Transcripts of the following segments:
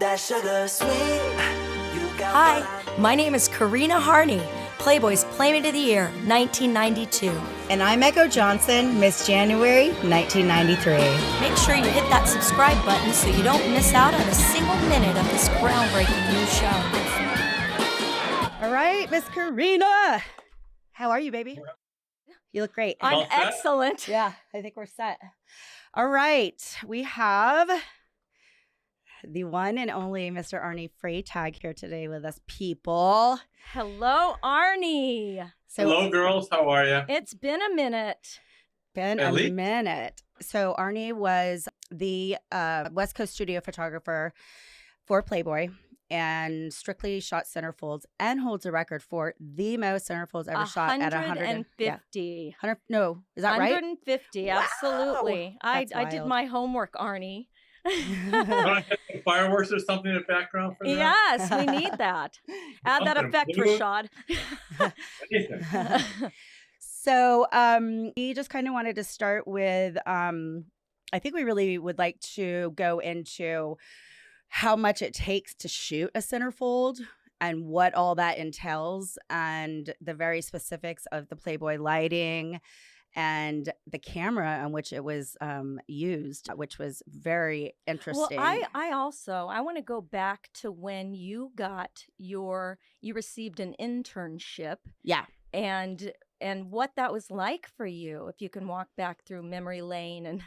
that sugar sweet. Hi, my name is Karina Harney, Playboy's Playmate of the Year, 1992. And I'm Echo Johnson, Miss January, 1993. Make sure you hit that subscribe button so you don't miss out on a single minute of this groundbreaking new show. All right, Miss Karina. How are you, baby? You look great. I'm excellent. Yeah, I think we're set. All right, we have the one and only Mr. ARNY FREYTAG here today with us, people. Hello, Arnie. Hello, girls. How are you? It's been a minute. So ARNY was the West Coast studio photographer for Playboy and strictly shot centerfolds and holds a record for the most centerfolds ever shot at 150. 100, no, is that right? 150, Wow. absolutely. I did my homework, Arnie. Fireworks or something in the background for that? Yes, we need that. Add that effect, Rashad. So we just kind of wanted to start with, I think we really would like to go into how much it takes to shoot a centerfold and what all that entails and the very specifics of the Playboy lighting and the camera on which it was used, which was very interesting. Well, I want to go back to when you received an internship. Yeah. And what that was like for you, if you can walk back through memory lane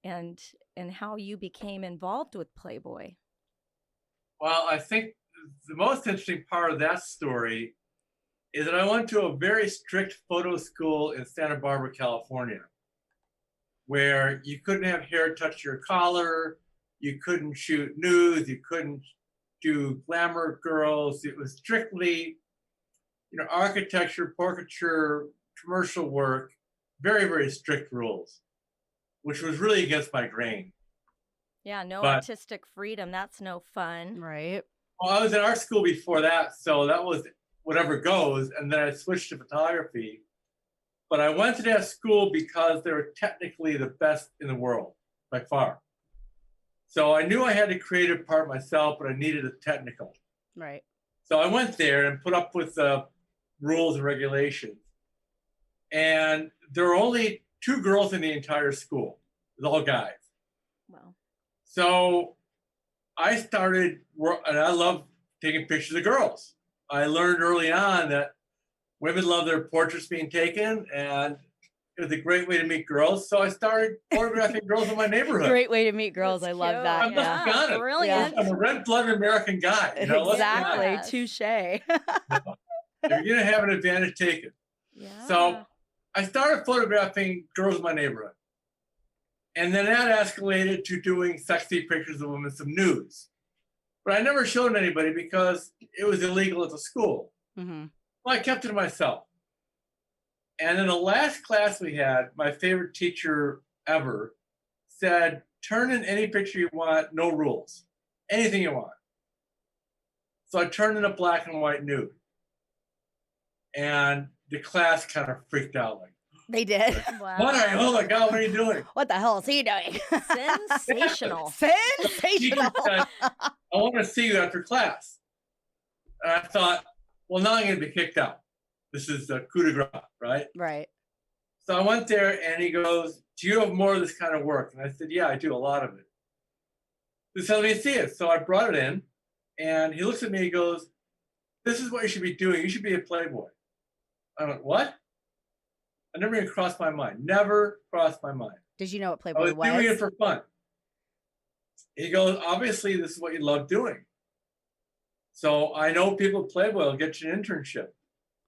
and how you became involved with Playboy. Well, I think the most interesting part of that story is that I went to a very strict photo school in Santa Barbara, California, where you couldn't have hair touch your collar, you couldn't shoot nudes, you couldn't do glamour girls. It was strictly, architecture, portraiture, commercial work, very, very strict rules, which was really against my grain. Yeah, artistic freedom. That's no fun. Right. Well, I was in art school before that, so that was whatever goes, and then I switched to photography. But I went to that school because they were technically the best in the world, by far. So I knew I had the creative part myself, but I needed a technical. Right. So I went there and put up with the rules and regulations. And there were only 2 girls in the entire school. It was all guys. Wow. So I started, and I love taking pictures of girls. I learned early on that women love their portraits being taken, and it was a great way to meet girls. So I started photographing girls in my neighborhood. Great way to meet girls. That's I love cute. that. I'm just be honest. Brilliant. I'm a red-blooded American guy. Exactly. Yes. Touche. If you're going to have an advantage, take it. Yeah. So I started photographing girls in my neighborhood. And then that escalated to doing sexy pictures of them and some nudes. But I never showed anybody because it was illegal at the school. Mm-hmm. Well, I kept it to myself. And in the last class we had, my favorite teacher ever said, turn in any picture you want, no rules, anything you want. So I turned in a black and white nude. And the class kind of freaked out, like, They did. Wow. oh my God, what are you doing? What the hell is he doing? Sensational. Sensational. Said, I want to see you after class. And I thought, well, now I'm going to be kicked out. This is a coup de grace, right? Right. So I went there and he goes, do you have more of this kind of work? And I said, yeah, I do, a lot of it. He said, let me see it. So I brought it in and he looks at me and he goes, this is what you should be doing. You should be a Playboy. I went, what? I never even crossed my mind. Never crossed my mind. Did you know what I Playboy was doing it for fun. He goes, obviously, this is what you love doing. So I know people at Playboy will get you an internship.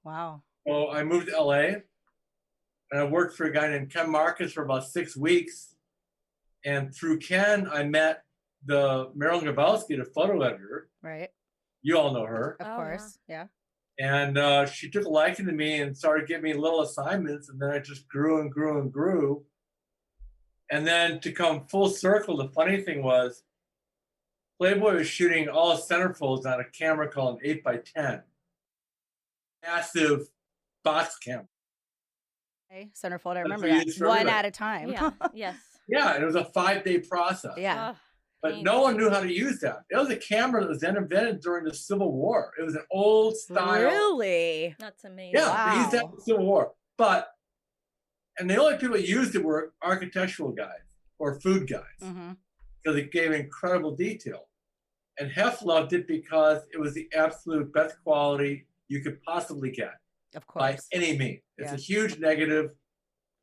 Wow. So I moved to LA and I worked for a guy named Ken Marcus for about 6 weeks. And through Ken, I met the Marilyn Grabowski, the photo editor. Right. You all know her. Of course. Yeah. And she took a liking to me and started giving me little assignments. And then I just grew and grew and grew. And then to come full circle, the funny thing was, Playboy was shooting all centerfolds on a camera called an 8x10. Massive box camera. Okay. Centerfold, I remember what you that. use for One everybody. at a time. Yeah. Yes. Yeah, it was a 5-day process. Yeah. But no one knew how to use that. It was a camera that was then invented during the Civil War. It was an old style. Really? That's amazing. Yeah, they used that in Wow. the Civil War. And the only people that used it were architectural guys or food guys, because it gave incredible detail. And Heff loved it because it was the absolute best quality you could possibly get. Of By course. any means. It's Yeah. a huge negative.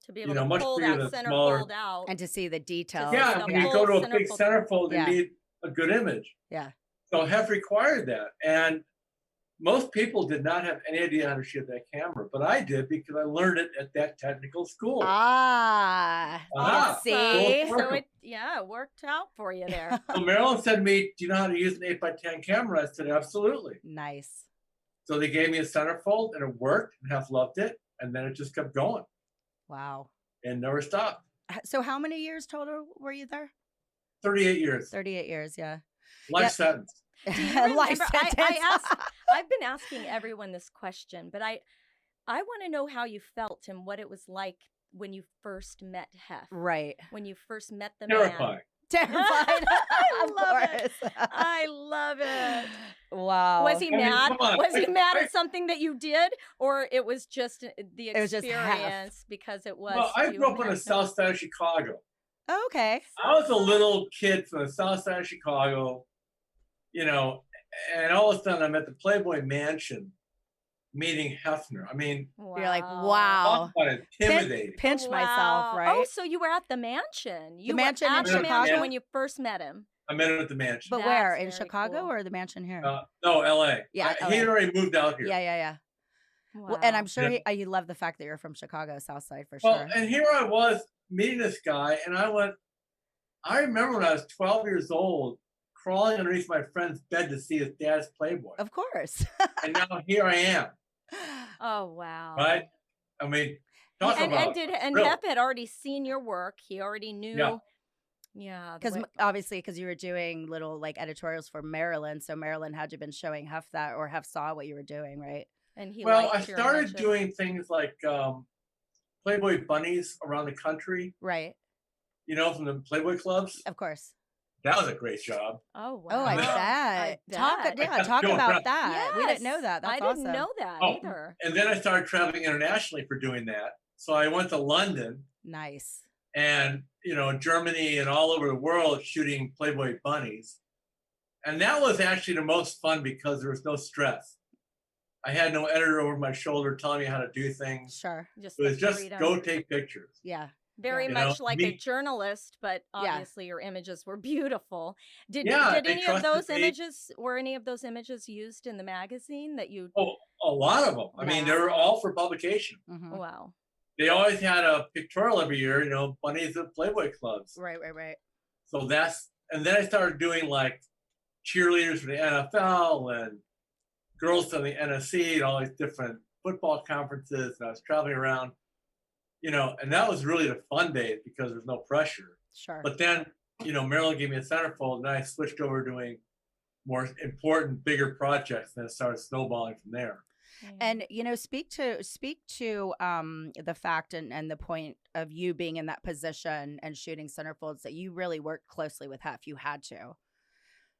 To be able know, to much pull bigger that than smaller. centerfold out. And to see the details. see Yeah, the when you full go to a big centerfold. centerfold, Yeah. you need a good image. Yeah. So Heff required that. And most people did not have any idea how to shoot that camera, but I did because I learned it at that technical school. Ah. Ah, see? full So circle. it worked out for you there. So Marilyn said to me, do you know how to use an 8x10 camera? I said, absolutely. Nice. So they gave me a centerfold and it worked, and Heff loved it. And then it just kept going Wow. and never stopped. So how many years total were you there? 38 years. 38 years, yeah. Life sentence. Do you remember? Life sentence. I've been asking everyone this question, but I want to know how you felt and what it was like when you first met Heff. Right. When you first met the Terrifying. man. Terrified. I Of love it. course. I love it. Wow. Was he I mean, mad? come on. Was he mad I- at something that you did, or it was just the It was just Heff. experience because it was? Well, I you grew and up on the Heff? south side of Chicago. Okay. I was a little kid from the south side of Chicago, and all of a sudden I'm at the Playboy Mansion meeting Hefner. I mean, You're like, wow. talk about intimidating. Pinch myself, Wow. right? Oh, so you were at the mansion. You mansion were in at the mansion Chicago? when you first met him. I met him at the mansion. But That's where? In very Chicago cool. or the mansion here? No, LA. Yeah, He had LA. already moved out here. Yeah. Wow. Well, and I'm sure Yeah. you love the fact that you're from Chicago, South Side for Well, sure. and here I was meeting this guy, and I remember when I was 12 years old, crawling underneath my friend's bed to see his dad's Playboy. Of course. And now here I am, Oh wow. right? I mean, talk about And thrill. Heff had already seen your work. He already knew. Yeah. Yeah. Because obviously, because you were doing little like editorials for Maryland, so Maryland had you been showing Heff that, or Heff saw what you were doing, right? and he Well, liked I your started images. doing things like Playboy bunnies around the country, Right. from the Playboy clubs. Of course. That was a great job. Oh wow. Oh, I I bet. Talk kept going about around. that. We didn't know Yes, that. That's I awesome. didn't know that Oh, either. And then I started traveling internationally for doing that. So I went to London Nice. and, Germany and all over the world shooting Playboy bunnies. And that was actually the most fun because there was no stress. I had no editor over my shoulder telling me how to do things. Sure. Just It was the just freedom. go take pictures. Yeah. Very You much know, like a me- journalist, but Yeah. obviously your images were beautiful. Did Yeah, they any of trusted those me. images were any of those images used in the magazine that you? Oh, a lot of them. I mean, they were all for publication. Mhm. Wow. They always had a pictorial every year, bunnies at Playboy clubs. Right. So and then I started doing like cheerleaders for the NFL and girls from the NSC and all these different football conferences. And I was traveling around, and that was really the fun days because there's no pressure. Sure. But then, Marilyn gave me a centerfold and I switched over doing more important, bigger projects, and it started snowballing from there. Yeah. And speak to the fact and the point of you being in that position and shooting centerfolds that you really worked closely with Heff. You had to,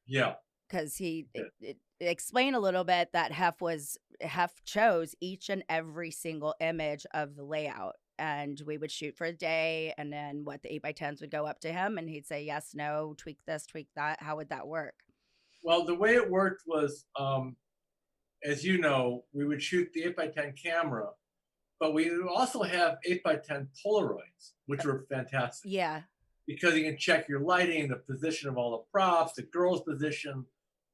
Yeah. because he Yeah. explained a little bit that Heff chose each and every single image of the layout, and we would shoot for a day, and then the 8x10s would go up to him, and he'd say yes, no, tweak this, tweak that. How would that work? Well, the way it worked was, as you know, we would shoot the 8x10 camera, but we would also have 8x10 Polaroids, which were fantastic Yeah. because you can check your lighting, the position of all the props, the girl's position,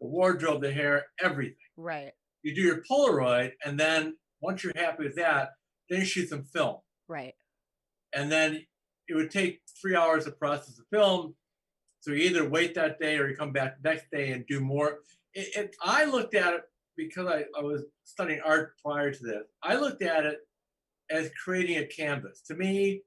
the wardrobe, the hair, everything. Right. You do your Polaroid, and then once you're happy with that, then you shoot some film. Right. And then it would take 3 hours to process the film. So you either wait that day or you come back the next day and do more. I looked at it because I was studying art prior to this. I looked at it as creating a canvas. To me,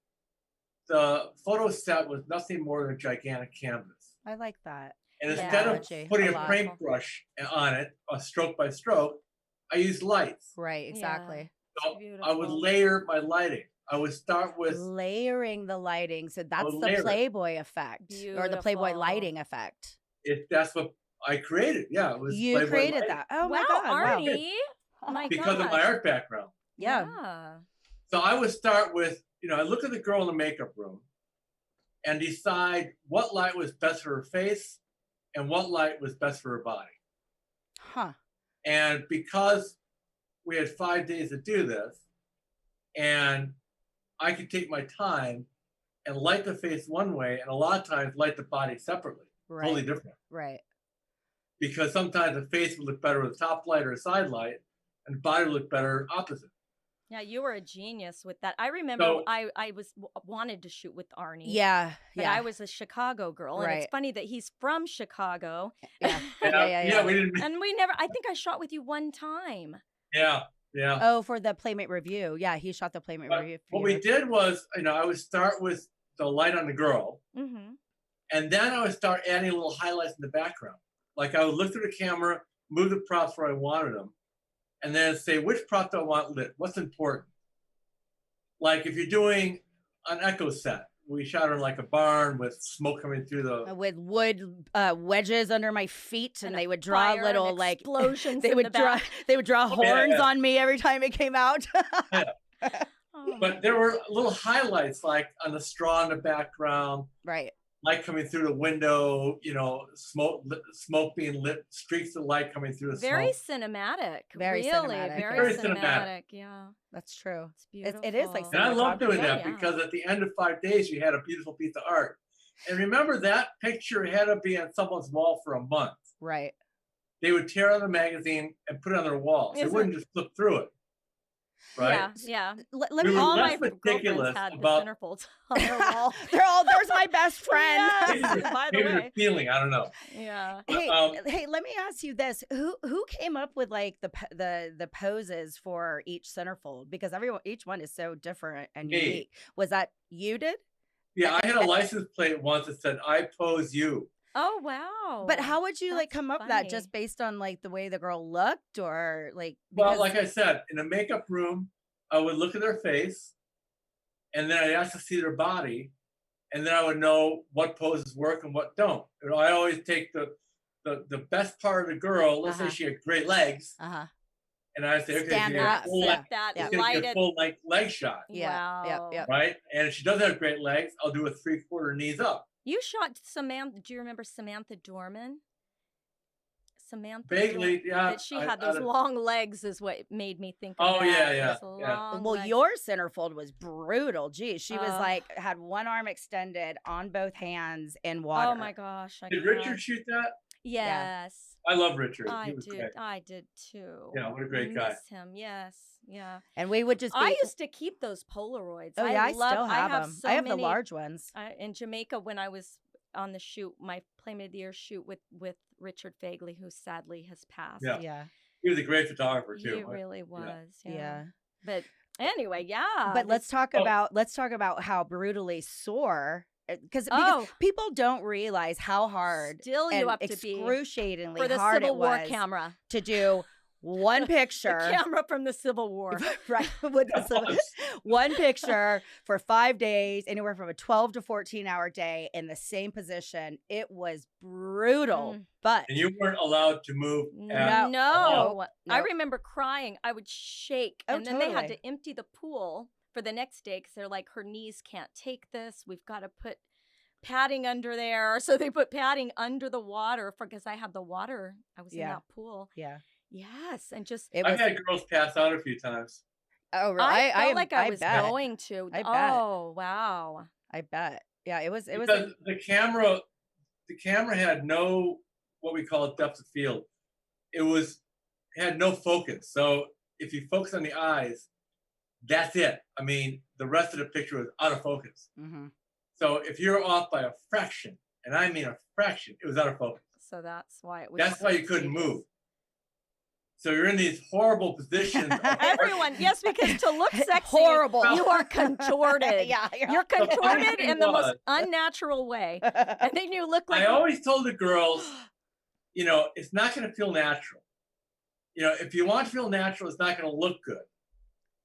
the photo set was nothing more than a gigantic canvas. I like that. And Yeah. instead Analogy, of putting a a lot. paintbrush on it, stroke by stroke, I used lights. Right. Exactly. So I would Beautiful. layer my lighting. I would start with Layering the lighting. So that's the layer it. Playboy effect or the Playboy Beautiful. lighting effect. That's what I created. Yeah, it was You Playboy created lighting that. Oh my wow, God. Wow. Arnie. My because of my gosh. art background. Yeah. So I would start with, I look at the girl in the makeup room and decide what light was best for her face and what light was best for her body. Huh. And because we had 5 days to do this, and I could take my time and light the face one way, and a lot of times light the body separately, totally different. Right. Because sometimes the face would look better with a top light or a side light, and the body would look better opposite. Yeah, you were a genius with that. I remember So- I wanted to shoot with Arnie. Yeah. But Yeah. I was a Chicago girl, and it's funny that he's from Chicago. Yeah. Yeah, we didn't. And we never. I think I shot with you one time. Yeah. Oh, for the Playmate review. Yeah, he shot the Playmate But review. what we did was, I would start with the light on the girl, Mm-hmm. and then I would start adding little highlights in the background. Like I would look through the camera, move the props where I wanted them, and then say, which prop do I want lit? What's important? Like if you're doing an echo set, we shot her in like a barn with smoke coming through the. With wood wedges under my feet, and they would draw Fire and little like explosions. they in would the draw back. they would draw horns yeah. on me every time it came out. Oh. But there were little highlights like on the straw in the background, Right. light coming through the window, smoke being lit, streaks of light coming through the Very smoke. cinematic. Very really, cinematic, Very yeah. cinematic. Yeah. That's true. It's beautiful. It is like And I love doing that Yeah. because at the end of 5 days, you had a beautiful piece of art. And remember, that picture had to be on someone's wall for a month. Right. They would tear out the magazine and put it on their wall. So they wouldn't just flip through it. Right? Yeah. Let We me were All my less meticulous girlfriends had the about- centerfolds on their wall. there's my best friend. Yes, by the Maybe way. the feeling, I don't know. Yeah. Hey, let me ask you this: who came up with like the poses for each centerfold? Because each one is so different and Me. unique. Was that you did? Yeah, I had a license plate once that said, I pose you. Oh wow. But how would you like That's come up with that? funny. Just based on like the way the girl looked, or like? Well, like I said, in a makeup room, I would look at their face, and then I'd ask to see their body, and then I would know what poses work and what don't. I always take the best part of the girl. Let's say she had great legs, and I say, okay, Stand she's up, full, yeah. that she's gonna get a lighted. full leg shot, Yeah, Wow. yeah. right? And if she doesn't have great legs, I'll do a 3/4 knees up. You shot Samantha. Do you remember Samantha Dorman? Samantha. Vaguely, yeah. That she had those long legs is what made me think of Oh, that. yeah. Those Yeah. long Well, legs. your centerfold was brutal. Geez, she was Ugh. like had one arm extended on both hands in water. Oh my gosh. I Did can't. Richard shoot that? Yes. I love Richard. I He was did. great. I did too. Yeah, what a great guy. Miss him. Yes. Yeah. And we would just be. I used to keep those Polaroids. Oh yeah, I still have I them. So I have many, the large ones. in Jamaica when I was on the shoot, my Playmate of the Year shoot with Richard Fegley, who sadly has passed. Yeah. Yeah. He was a great photographer He too. really was. Yeah. Yeah. But anyway, yeah. But let's talk Oh. about how brutally sore because Oh. people don't realize how hard Still you and have to be excruciatingly for the hard Civil it War was camera. to do one The picture. camera from the Civil War. Right. With one picture for 5 days, anywhere from a 12 to 14-hour day in the same position. It was brutal. Mm. But And you weren't allowed to move at No. all. I Nope. remember crying. I would shake. Oh, And then they had totally. to empty the pool for the next day because they're like, her knees can't take this. We've got to put padding under there. So they put padding under the water because I had the water. I was in Yeah. that pool. yeah, Yes. And just, it I've was. had girls pass out a few times. Oh, really? I felt like I was bet. going to. I bet. Oh, wow. I bet. Yeah, it was. Because the camera had no what we call depth of field. It had no focus. So if you focus on the eyes, that's it. I mean, the rest of the picture was out of focus. Mhm. So if you're off by a fraction, and I mean a fraction, it was out of focus. So that's why it was. That's why you couldn't move. So you're in these horrible positions. Everyone, yes, because to look sexy, Horrible. you are contorted. Yeah, You're contorted thing in the most was- unnatural way. And then you look like I always told the girls, it's not going to feel natural. If you want to feel natural, it's not going to look good.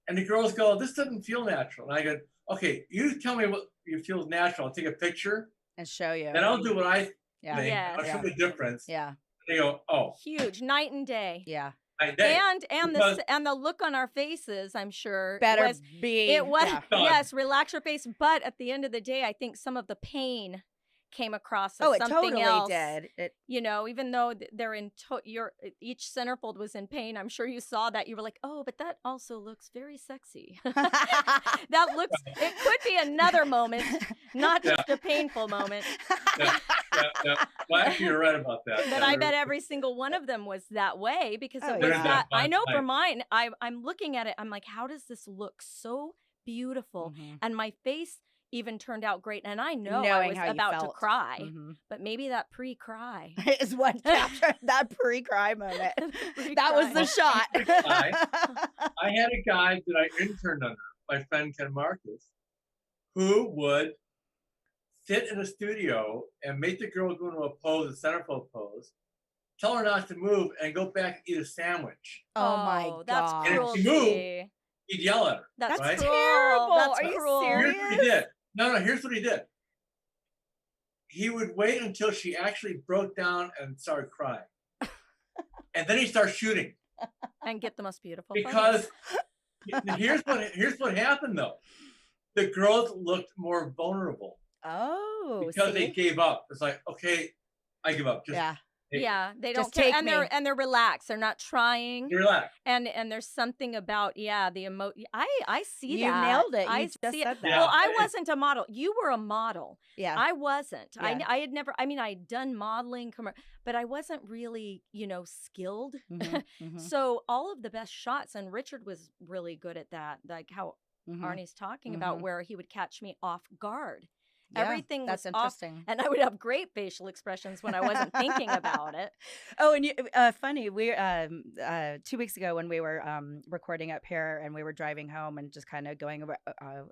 And the girls go, this doesn't feel natural. And I go, okay, you tell me what you feel natural. I'll take a picture, and show you. and I'll do what I Yeah. thing, Yes. I'll show the difference. Yeah. They go, oh, Huge night and day. Yeah. night day. Because- And the look on our faces, I'm sure Better was be. it was Yeah. yes, relax your face. But at the end of the day, I think some of the pain came across as Oh, it something totally else. did. It You know, even though they're in each centerfold was in pain, I'm sure you saw that. You were like, oh, but that also looks very sexy. That looks. It could be another moment, not just a painful moment. Yeah. Well, actually, you're right about that. But Yeah, I bet every single one of them was that way because Oh, it was yeah. that. I know for Fine. mine, I'm looking at it. I'm like, how does this look so beautiful? Mhm. And my face even turned out great. And I know I Knowing was how you about to felt. cry, Mhm. but maybe that pre-cry. Is what captured that pre-cry moment. That was the shot. I had a guy that I interned under, my friend Ken Marcus, who would sit in a studio and make the girl go into a pose, a centerfold pose, tell her not to move, and go back and eat a sandwich. Oh my That's god. And if she cruelty. He'd yell at her. That's right? cruel. terrible. That's Are you cruel. serious? Here's what he did. No, here's what he did. He would wait until she actually broke down and started crying. And then he started shooting. And get the most beautiful Because photos. here's what happened though. The girls looked more vulnerable Oh, because they see? gave up. It's like, okay, I give up. Just Yeah. Yeah, they don't Just care, take and me. they're relaxed. They're not trying, relax. and there's something about the I see You that. nailed it. You I just see said it. that. Well, I Yeah. wasn't a model. You were a model. Yeah. I wasn't. Yeah. I had never. I mean, I'd done modeling, but I wasn't really, skilled. Mhm, mhm, So all of the best shots, and Richard was really good at that. Like how mhm. Arnie's talking about, Mhm. where he would catch me off guard. Yeah, Everything that's was off, interesting. and I would have great facial expressions when I wasn't thinking about it. Oh, and funny, we 2 weeks ago when we were recording up here and we were driving home and just kind of going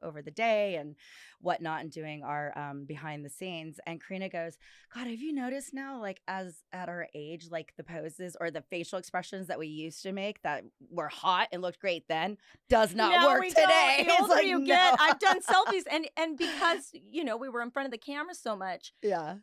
over the day and whatnot and doing our behind the scenes, and Karina goes, God, have you noticed now, like as at our age, like the poses or the facial expressions that we used to make that were hot and looked great then does not No, work we today. don't. The It's older like, you get, no. I've done selfies, and because we were in front of the camera so much, Yeah.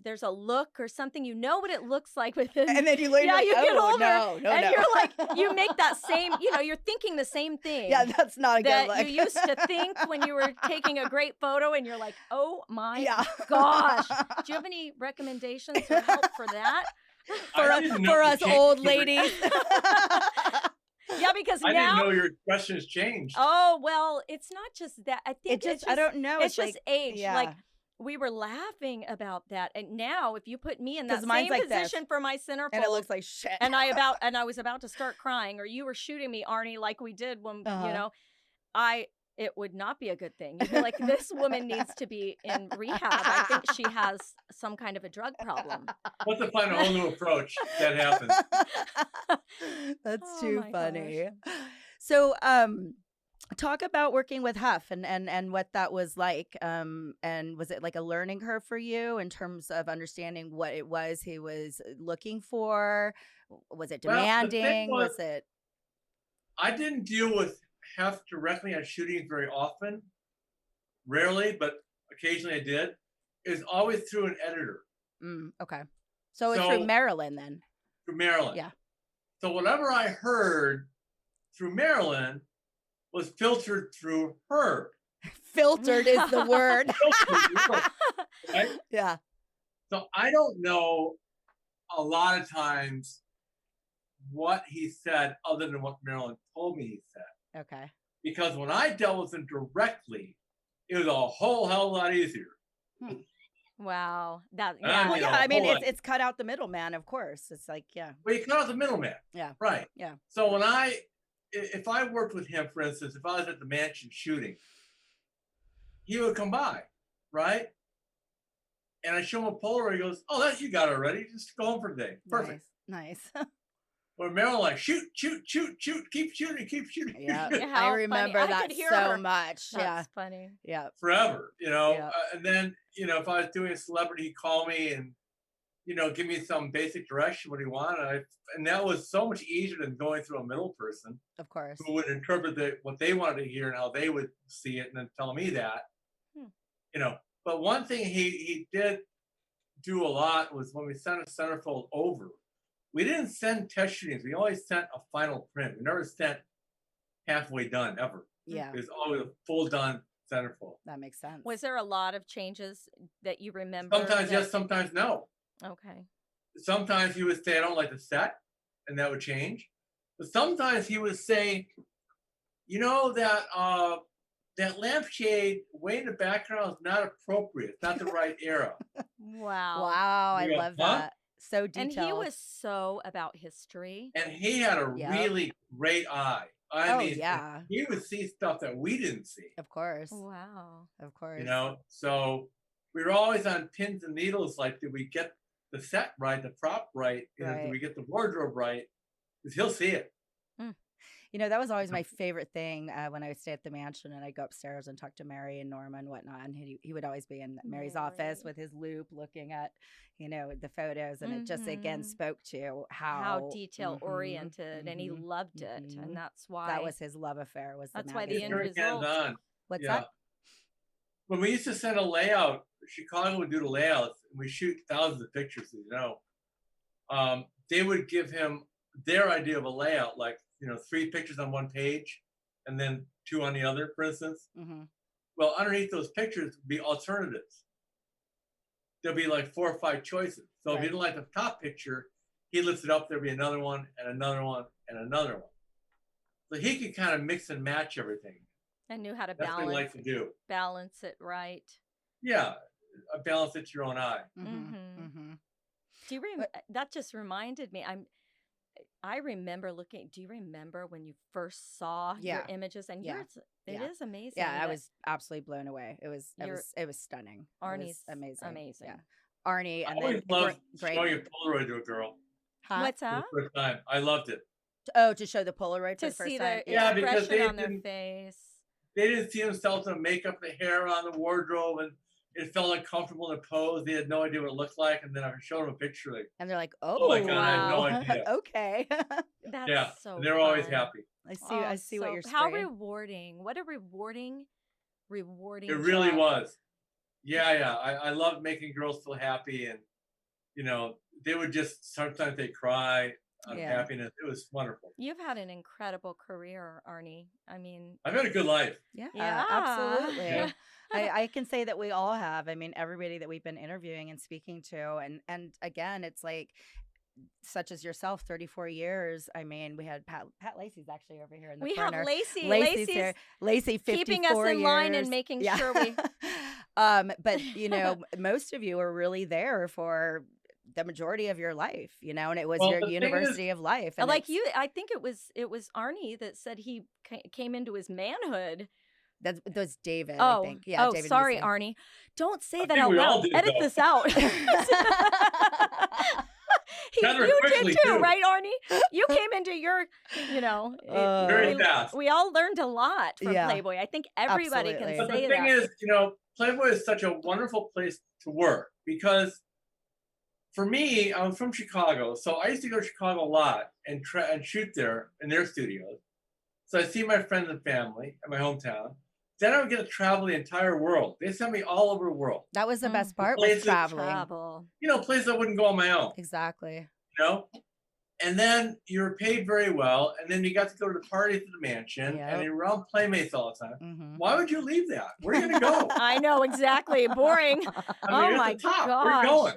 there's a look or something. You know what it looks like within. And then you later, Yeah, like, you oh, get older, no, and no. you're like, you make that same. You're thinking the same thing. Yeah, that's not a good that look. you used to think when you were taking a great photo, and you're like, oh my Yeah. gosh. Do you have any recommendations or help for that? I didn't know For you us changed old your- ladies. Yeah, because I now. didn't know your expressions changed. Oh well, it's not just that. I think It just, I don't know. It's just like, age. yeah. Like we were laughing about that, and now if you put me in that 'Cause mine's same like this. position for my centerfold, and it looks like shit. and I was about to start crying, or you were shooting me, Arnie, like we did when it would not be a good thing. You'd be like, this woman needs to be in rehab. I think she has some kind of a drug problem. We'll have to find a whole new approach that happens. That's Oh too my funny. So, talk about working with Heff and what that was like. And was it like a learning curve for you in terms of understanding what it was he was looking for? Was it Well, the thing demanding? was- Was it? I didn't deal with Heff directly on shooting very often. Rarely, but occasionally I did. It was always through an editor, Okay. So it's through So- Maryland then. through Maryland. Yeah. So whatever I heard through Maryland was filtered through her. Filtered is the word. Right? Yeah. So I don't know a lot of times what he said other than what Maryland told me he said. Okay. Because when I dealt with him directly, it was a whole hell of a lot easier. Wow. That Ah, yeah. Well, you yeah. know, I mean, hold it's on. it's cut out the middleman, of course. It's like, yeah. But you cut out the middleman. Yeah. Right. Yeah. So if I worked with him, for instance, if I was at the mansion shooting, he would come by, right? And I show him a Polaroid. He goes, "Oh, that you got already. Just go home for the day. Perfect." Nice. Or Maryland, like, shoot, keep shooting, keep shooting. Yeah. Yeah, I how remember funny. I that could hear so her. much. Yeah. That's funny. Yeah. Forever, Yeah. And then, if I was doing a celebrity, he'd call me and, give me some basic direction, what he wanted. And that was so much easier than going through a middle person Of course. who would interpret what they wanted to hear and how they would see it and then tell me that. But one thing he did do a lot was when we sent a centerfold over, we didn't send test shootings. We always sent a final print. We never sent halfway done ever. Yeah. It was always a full done centerfold. That makes sense. Was there a lot of changes that you remember? Sometimes yes, sometimes no. Okay. Sometimes he would say, I don't like the set, and that would change. But sometimes he would say, you know, that lampshade way in the background is not appropriate. It's not the right era. Wow. Wow, I You go, love huh? that. So detailed. And he was so about history. And he had a really great eye. I mean, yeah. he would see stuff that we didn't see. Of course. Wow. Of course. You know, so we were always on pins and needles. Like, did we get the set right, the prop right? You know, did we get the wardrobe right? Because he'll see it. You know, that was always my favorite thing when I would stay at the mansion and I'd go upstairs and talk to Mary and Norma and whatnot. And he would always be in Mary's office with his loop looking at, you know, the photos. And it just, again, spoke to how detail oriented and he loved it. And that's why. That was his love affair. That's why the end very result. hands-on. What's that? When we used to send a layout, Chicago would do the layouts, and we shoot thousands of pictures, as you know. They would give him their idea of a layout, like, you know, 3 pictures on one page and then 2 on the other, for instance. Well, underneath those pictures would be alternatives. There'll be like 4 or 5 choices. So if you didn't like the top picture, he lifts it up, there'll be another one and another one and another one. So he could kind of mix and match everything. And knew how to That's what he liked to do. balance it right. Yeah, balance it to your own eye. Do you that just reminded me, I remember looking. Do you remember when you first saw your images? And it is amazing. Yeah, I was absolutely blown away. It was stunning. Arnie's amazing. Yeah. Arnie, and I always loved showing a Polaroid to a girl. What's that? For the first time, I loved it. Oh, to show the Polaroid for To the first see time. the because expression on their face. They didn't see themselves in the makeup, the hair on the wardrobe, and it felt uncomfortable in the pose. They had no idea what it looked like, and then I showed them a picture, like, and they're like, "Oh my god, I had no idea." Okay. That's so. They're always happy. I see what you're saying. How rewarding! What a rewarding. It really was. Yeah. I love making girls feel happy, and you know, they would just sometimes they cry of happiness. It was wonderful. You've had an incredible career, Arnie. I mean, I've had a good life. Yeah. Absolutely. Yeah. I can say that we all have. I mean, everybody that we've been interviewing and speaking to, and again, it's like, such as yourself, 34 years. I mean, we had Pat Lacey's actually over here in the corner. We have Lacey. Lacey's here. Lacey, 54 keeping us in line and years. making sure we. But you know, most of you are really there for the majority of your life, you know, and it was your university of life. And like you, I think it was Arnie that said he came into his manhood. That's David, I think. Yeah. Oh, David sorry, Houston. Arnie. Don't say that out loud. Edit this out. You did too, right, Arnie? You came into your, you know, very fast. We all learned a lot from Playboy. I think everybody can say that. But the thing is, you know, Playboy is such a wonderful place to work because for me, I'm from Chicago, so I used to go to Chicago a lot and shoot there in their studios. So I see my friends and family in my hometown. Then I would get to travel the entire world. They sent me all over the world. That was the best part, was traveling. You know, places I wouldn't go on my own. Exactly. You know? And then you were paid very well, and then you got to go to the parties at the mansion, and you're around Playmates all the time. Why would you leave that? Where are you going to go? I know, exactly. Boring. I mean, my God. Where are you going?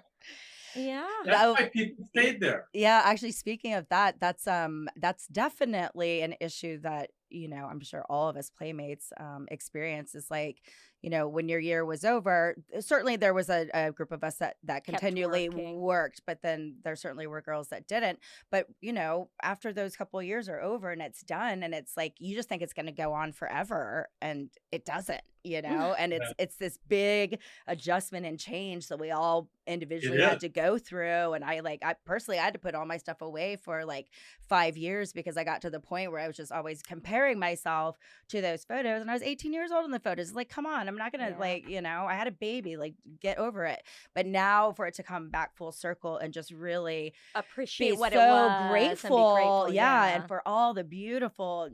Yeah. That's why people stayed there. Yeah, actually, speaking of that, that's definitely an issue that, you know, I'm sure all of us Playmates experience is like, you know, when your year was over, certainly there was a group of us that continually worked, but then there certainly were girls that didn't. But, you know, after those couple of years are over and it's done, and it's like, you just think it's going to go on forever, and it doesn't, you know, and it's this big adjustment and change that we all individually had to go through. And I personally, I had to put all my stuff away for like 5 years because I got to the point where I was just always comparing myself to those photos. And I was 18 years old in the photos. Like, come on, I'm not going to like, you know, I had a baby, like, get over it. But now for it to come back full circle and just really appreciate what so it was grateful. And for all the beautiful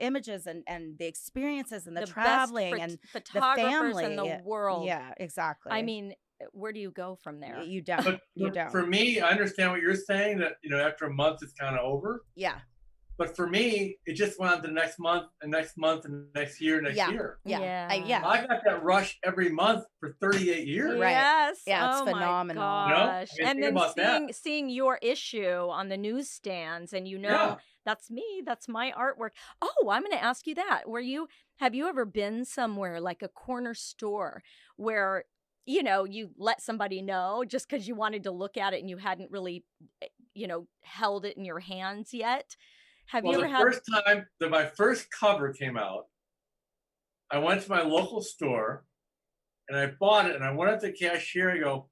images and the experiences and the traveling and photographers the family in the world. Yeah, exactly. I mean, where do you go from there? You don't. But You don't. for me, I understand what you're saying, that, after a month, it's kind of over. Yeah. But for me, it just went on to the next month, and next month, and next year, next year. Yeah. I got that rush every month for 38 years. Right. Yes. Yeah, it's Oh phenomenal. My You know? gosh. I mean, And think then about seeing your issue on the newsstands, and Yeah. that's me. That's my artwork. Oh, I'm going to ask you that. Have you ever been somewhere like a corner store where, you let somebody know just because you wanted to look at it and you hadn't really, held it in your hands yet? Have you ever had? First time that my first cover came out, I went to my local store and I bought it, and I went up to the cashier and I go,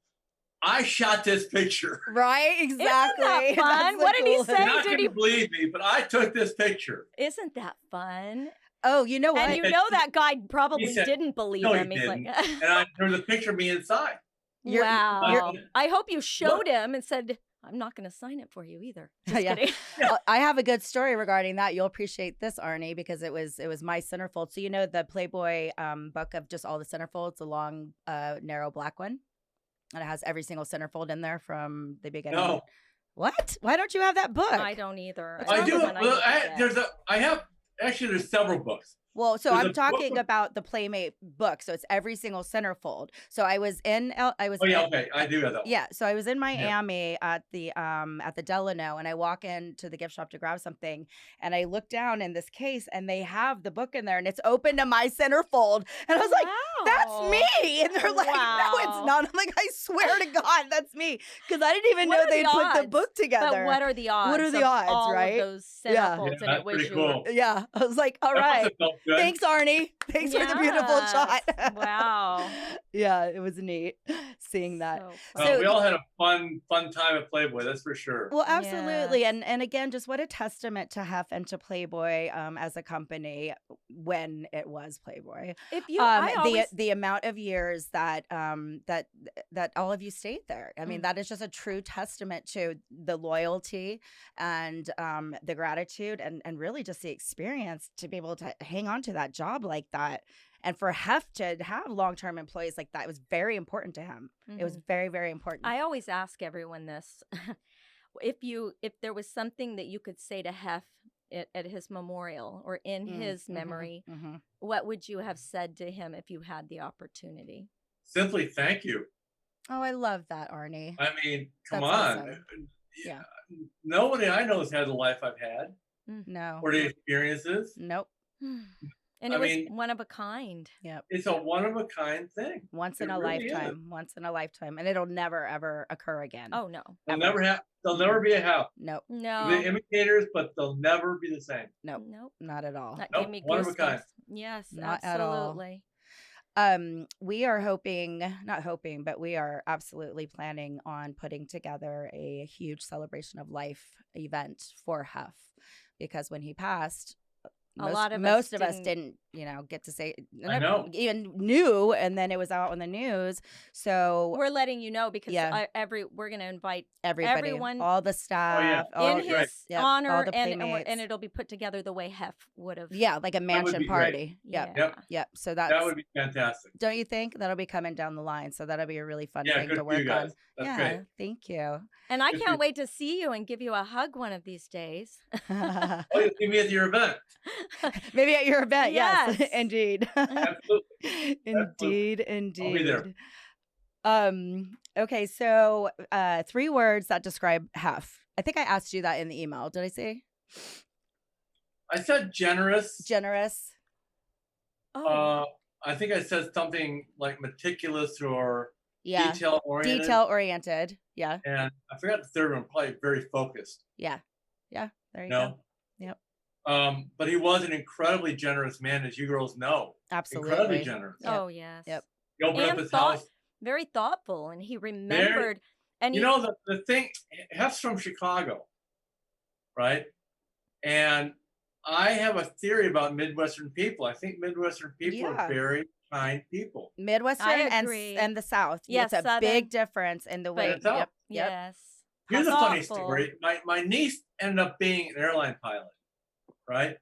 I shot this picture. Right, exactly. Isn't that fun? What did he say? You're not going to believe me, but I took this picture. Isn't that fun? Oh, you know what? And that guy probably said, didn't believe no, he him. He's didn't. like, And there was a picture of me inside. wow. I hope you showed him and said, I'm not going to sign it for you either. Just kidding. I have a good story regarding that. You'll appreciate this, Arnie, because it was my centerfold. So the Playboy book of just all the centerfolds, the long, narrow black one, and it has every single centerfold in there from the beginning. No. What? Why don't you have that book? I don't either. I do. There's several books. Well, so There's I'm a talking book- about the Playmate book. So it's every single centerfold. So I was in. Oh yeah, okay, I do have that one. Yeah, so I was in Miami at the Delano, and I walk into the gift shop to grab something, and I look down in this case, and they have the book in there, and it's open to my centerfold, and I was like, "That's me!" And they're like, "No, it's not." I'm like, "I swear to God, that's me," because I didn't even know they'd put the book together. But what are the odds? What are the odds, all right? Of those centerfolds, Yeah, and it was pretty cool. Yeah, I was like, "All That must right, have felt good. thanks, Arnie. Thanks for the beautiful shot." Wow. Yeah, it was neat seeing that. So We all had a fun time at Playboy, that's for sure. Well, absolutely. Yes. And again, just what a testament to Heff and to Playboy as a company when it was Playboy. If you, I always, the amount of years that that all of you stayed there. I mean, that is just a true testament to the loyalty and the gratitude and really just the experience to be able to hang on to that job like that. And for Heff to have long-term employees like that was very important to him. It was very, very important. I always ask everyone this. If there was something that you could say to Heff at his memorial or in his memory, what would you have said to him if you had the opportunity? Simply thank you. Oh, I love that, Arnie. I mean, come That's on. awesome. Yeah. Nobody I know has had the life I've had No. or the experiences. Nope. And it was one of a kind. Yep. It's a one-of-a-kind thing. Once in It a really is. lifetime. Once in a lifetime. And it'll never, ever occur again. Oh, no. There'll never be a Heff. Nope. No. The imitators, but they'll never be the same. Nope. Nope. Not at all. That Nope, gave me one of a kind. goosebumps. Yes, Not at all. absolutely. We are not hoping, but we are absolutely planning on putting together a huge celebration of life event for Heff, because when he passed, most of us didn't, get to say, I know. even knew, and then it was out on the news. So We're letting you know because Yeah. We're going to invite everybody, everyone all the staff, all, in his honor, all the and Playmates. it'll be put together the way Heff would have. Yeah, like a mansion be party. great. Yep. Yeah. Yep. So That would be fantastic. don't you think that'll be coming down the line? So that'll be a really fun Yeah, thing good to for you work guys. on. That's Yeah, great. thank you. And I Good can't for- wait to see you and give you a hug one of these days. Oh, you'll see me at your event. Maybe at your event. Yes, Yes. indeed. Absolutely. Indeed. I'll be there. Okay, so 3 words that describe Heff. I think I asked you that in the email. Did I say I said generous. generous? Oh, I think I said something like meticulous or Yeah. detail oriented. Detail oriented. Yeah. And I forgot the third one, probably very focused. Yeah. There you No. go. Yep. But he was an incredibly generous man, as you girls know. Absolutely. Incredibly generous. Yep. oh yes. Yep. He opened up And his thought- house. Very thoughtful, and he remembered. And You know, the thing, Heff's from Chicago, right? And I have a theory about Midwestern people. I think Midwestern people Yeah. are very kind people. Midwestern agree. and the South. Yes, it's a Southern. big difference in the way. But South. Yep. yes. Here's a How funny thoughtful. story. My niece ended up being an airline pilot, right?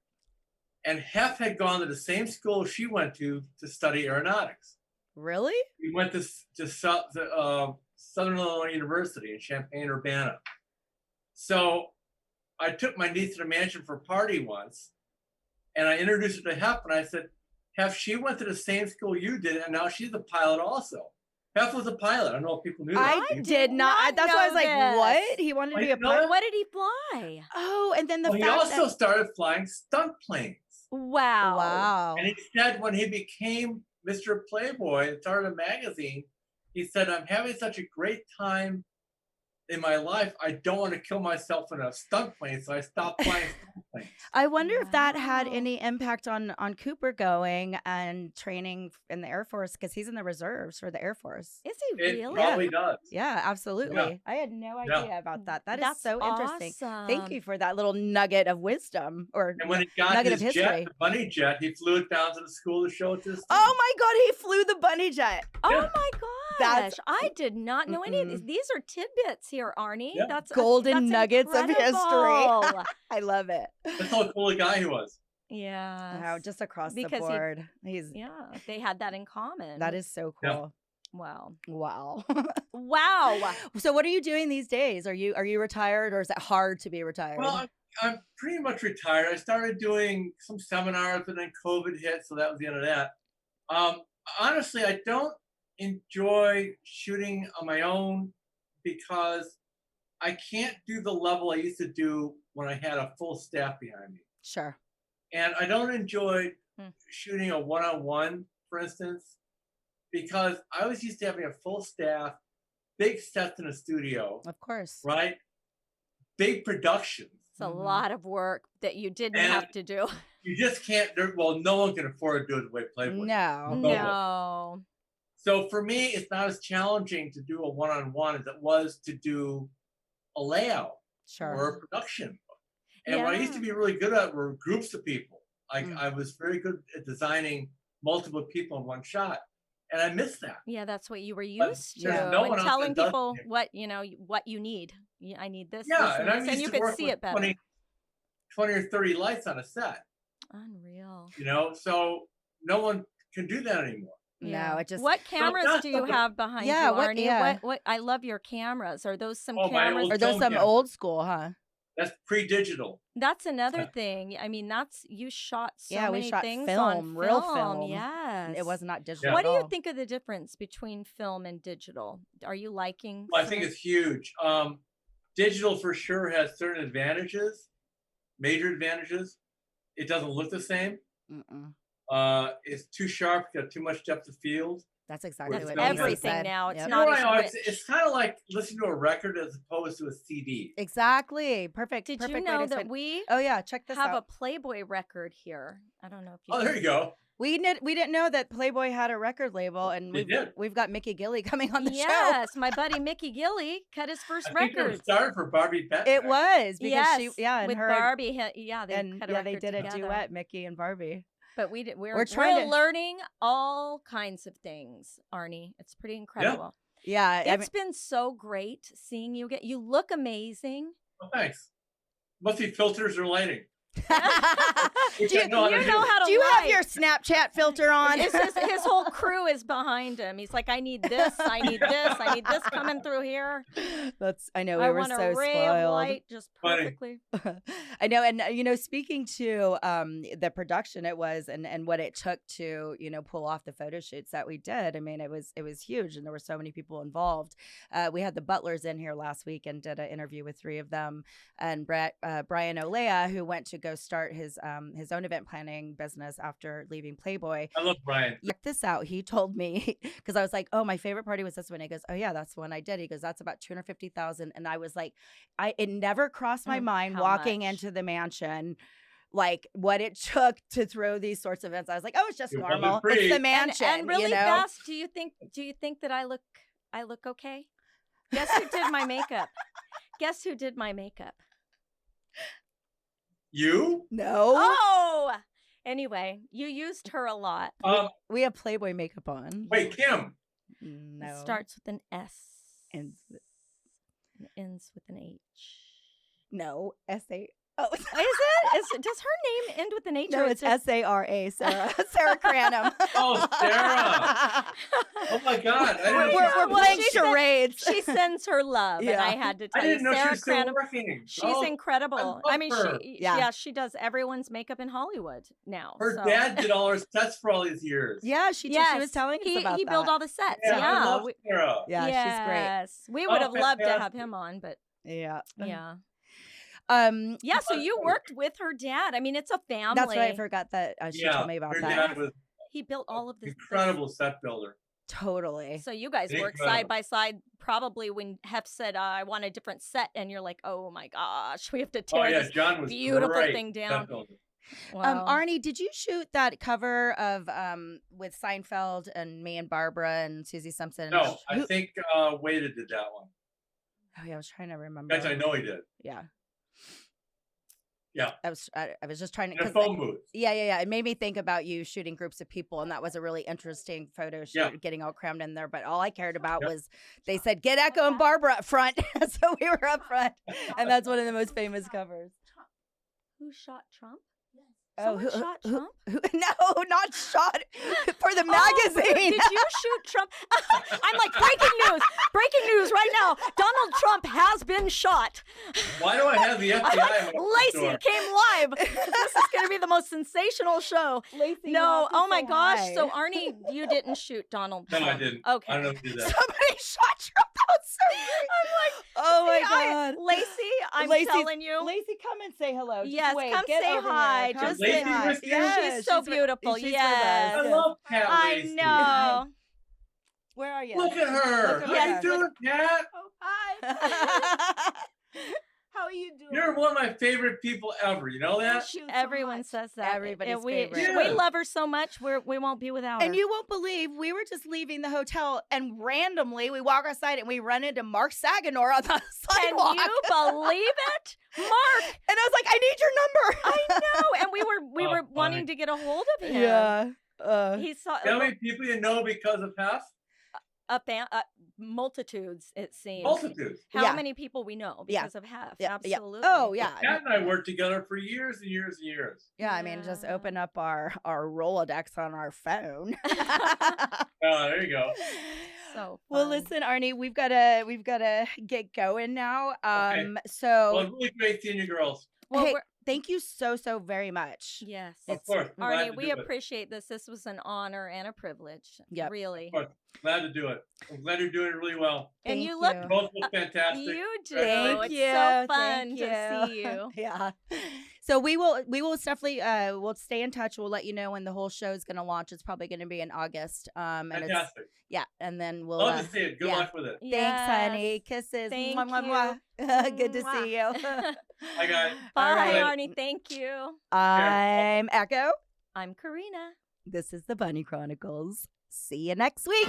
And Heff had gone to the same school she went to study aeronautics. Really? We went to Southern Illinois University in Champaign-Urbana. So I took my niece to the mansion for a party once, and I introduced her to Heff, and I said, Heff, she went to the same school you did, and now she's a pilot also. Heff was a pilot. I don't know if people knew that. I did not. That's why I was like, this. what? He wanted to be a pilot? What did he fly? Oh, and then the fact he also that... started flying stunt planes. Wow. Wow. And he said when he became Mr. Playboy and started a magazine, he said, I'm having such a great time in my life. I don't want to kill myself in a stunt plane, so I stopped flying stunt planes. I wonder if that had Wow. any impact on Cooper going and training in the Air Force, because he's in the reserves for the Air Force. Is he It really? probably does. Yeah, absolutely. Yeah. I had no Yeah. idea about that. That is That's so interesting. Thank awesome. you for that little nugget of wisdom, or And when he got nugget his of jet, history. the bunny jet, he flew it down to the school to show it to his Oh my God, he flew the bunny jet. Oh Yeah. my gosh. That's- I did not know any of these. These are tidbits here, Arnie. Yeah. That's Golden nuggets of history. incredible. I love it. That's how cool a guy he was. Yeah. Wow, just across the Because he- board. He's Yeah, they had that in common. that is so Yeah. cool. Wow. Wow. Wow. So what are you doing these days? Are you retired, or is it hard to be retired? Well, I'm pretty much retired. I started doing some seminars, and then COVID hit, so that was the end of that. Honestly, I don't enjoy shooting on my own because I can't do the level I used to do when I had a full staff behind me. Sure. And I don't enjoy Hmm. shooting a one-on-one, for instance, because I was used to having a full staff, big sets in a studio, Of course. right? Big productions. It's a Mhm. lot of work that you didn't And- have to do. You just can't, well, no one can afford to do it the way Playboy. No. No. So for me, it's not as challenging to do a one-on-one as it was to do a layout Sure. or a production. And what I used to be really good at were groups of people. Like Mm. I was very good at designing multiple people in one shot. And I miss that. Yeah, that's what you were But used to. there's no and one else telling that does people it. what you need. I need this, Yeah, this, and I'm this, used and you to could work see with it better. 20 or 30 lights on a set, Unreal. so no one can do that anymore. No, it just What cameras that's do you something- have behind Yeah, you, what- Arnie? yeah. What I love your cameras. Are those some Oh, my cameras? old are those film some camera. old school, huh? That's pre-digital. That's another thing. I mean, you shot so Yeah, we many shot things film, on real film. Yes. It was not digital. What at do you all. think of the difference between film and digital? Are you liking? Well, I some think of- it's huge. Digital for sure has certain advantages, major advantages. It doesn't look the same. Mm-mm. It's too sharp, got too much depth of field. That's exactly It's what going Lisa to- everything said. now. It's Yep. not You know as what, rich. it's kind of like listening to a record as opposed to a CD. Exactly. Perfect. Did perfect you way know to that explain- we Oh yeah, check this have a out. Playboy record here? I don't know if you. Oh, there you go. We didn't know that Playboy had a record label, and They did. we've got Mickey Gilly coming on the show. Yes, my buddy Mickey Gilly cut his first I think they were record. started for Barbie Beck. It was because Yes, and with her Barbie. They and cut a yeah, they record did a together. duet, Mickey and Barbie. But we're We're trying to- learning all kinds of things, Arnie. It's pretty incredible. Yeah, I It's been so great seeing you you look amazing. Oh, thanks. Must be filters or lighting. Which Do I you- know how to you know how to Do you have light. your Snapchat filter on? His whole crew is behind him. He's like, I need this, I need this, I need this coming through here. I know we I were want so a ray of spoiled. light just Funny. perfectly. I know, and speaking to the production it was, and what it took to pull off the photo shoots that we did. I mean, it was huge, and there were so many people involved. We had the Butlers in here last week and did an interview with 3 of them, and Brian Olea, who went to go start his own event planning business after leaving Playboy. I love Brian. Check this out. He told me, because I was like, oh, my favorite party was this one. He goes, oh yeah, that's the one I did. He goes, that's about 250,000. And I was like, it never crossed my mind how walking much? into the mansion, like what it took to throw these sorts of events. I was like, oh, it's just It wasn't normal. free. It's the And, mansion. and really you know? fast, do you think that I look okay? Guess who did my makeup? Guess who did my makeup? You? No. Oh, anyway, you used her a lot. We have Playboy makeup on. Wait, Kim. No. It starts with an S Ends and ends with an H. No. S-A. Oh, Is it? Does her name end with an H? no, or it's just- Sara. Sarah Cranham. Oh, Sarah. Oh my God. I didn't know We're Well, playing she said- charades. She sends her love, and Yeah. I had to tell I didn't you, know she Sarah was still Cranham. working. She's Oh, incredible. I I love mean, her. yeah, she does everyone's makeup in Hollywood now. Her so. dad did all her sets for all these years. Yeah, she Yes, was telling us about he that. built all the sets. Yeah, Yeah, I love Sarah. Yeah, she's great. yes. We Oh, would have loved to have fantastic. him on, but Yeah. yeah. Yeah, Yeah, so you worked with her dad. I mean, it's a family. that's right. I forgot that she Yeah, told me about her that. dad was He built all of this. incredible set builder. Totally. So you guys work Incredible. side by side. Probably when Heff said, "I want a different set," and you're like, "Oh my gosh, we have to Oh tear yeah, this John was beautiful great thing set down." builder. Wow. Arnie, did you shoot that cover of with Seinfeld and me and Barbara and Susie Simpson? No, I Who- think Waita did that one. Oh yeah, I was trying to remember. Yes, I know he did. Yeah. Yeah. I was just trying to. In a 'cause phone booth. Yeah. It made me think about you shooting groups of people, and that was a really interesting photo shoot, Yeah. getting all crammed in there. But all I cared about Yep. was they said, "Get Echo and Barbara up front," so we were up front, and that's one of the most famous covers. Who shot Trump? Oh, Someone shot Trump? No, not shot for the Oh, magazine. did you shoot Trump? I'm like, breaking news right now. Donald Trump has been shot. Why do I have the I'm FBI? like, on the Lacey door? came live. This is going to be the most sensational show. Lacey, you No, have to oh my say gosh. hi. So Arnie, you didn't shoot Donald No, Trump. I didn't. Okay. I don't know who did that. Somebody shot Trump. That was so great. I'm like, Oh my see, god. Lacey, I'm Lacey's- telling you. Lacey, come and say hello. Just Yes, wait. come Get say over hi. Here. Come Just say Lacey hi. with you? Yes, She's so with- beautiful. she's with Yes. us. I love Cat I Lacey. know. Where are you? Look at her. Look at How her. you doing, Cat? Oh, hi. How are you doing? You're one of my favorite people ever. You know that? Everyone says that. Everybody's And we favorite. we Yeah. love her so much. We won't be without her. And you won't believe we were just leaving the hotel and randomly we walk outside and we run into Mark Saganor on the Can sidewalk. you believe it, Mark? And I was like, I need your number. I know. And we Oh, were funny. wanting to get a hold of him. Yeah. He saw How many people you know because of Heff? multitudes. It seems. Multitudes. How Yeah. many people we know Yeah. because of Heff? Yeah. Absolutely. Oh, yeah. Cat and I worked together for years and years and years. Yeah, I mean, just Yeah. open up our Rolodex on our phone. Oh, there you go. So Well, fun. listen, Arnie, we've gotta get going now. So Well, it's really great seeing you girls. Well, hey, we're- thank you so very much. yes. Of course. I'm glad Arnie, to we do it. appreciate this. This was an honor and a privilege. Yep. Really. Of course. Glad to do it. I'm glad you're doing it really well. And Thank you look you. Both look fantastic. You do. Thank It's you. so fun Thank to see you. Yeah. So we will definitely we'll stay in touch. We'll let you know when the whole show is going to launch. It's probably going to be in August. And it's Fantastic. and then we'll Love to see it. Good yeah. luck with it. Thanks, honey. Yes. Kisses. Thank Mwah, mwah, mwah. Good to Mwah. see you. Bye, guys. Bye, All right. Arnie. Thank you. I'm Echo. I'm Karina. This is the Bunny Chronicles. See you next week.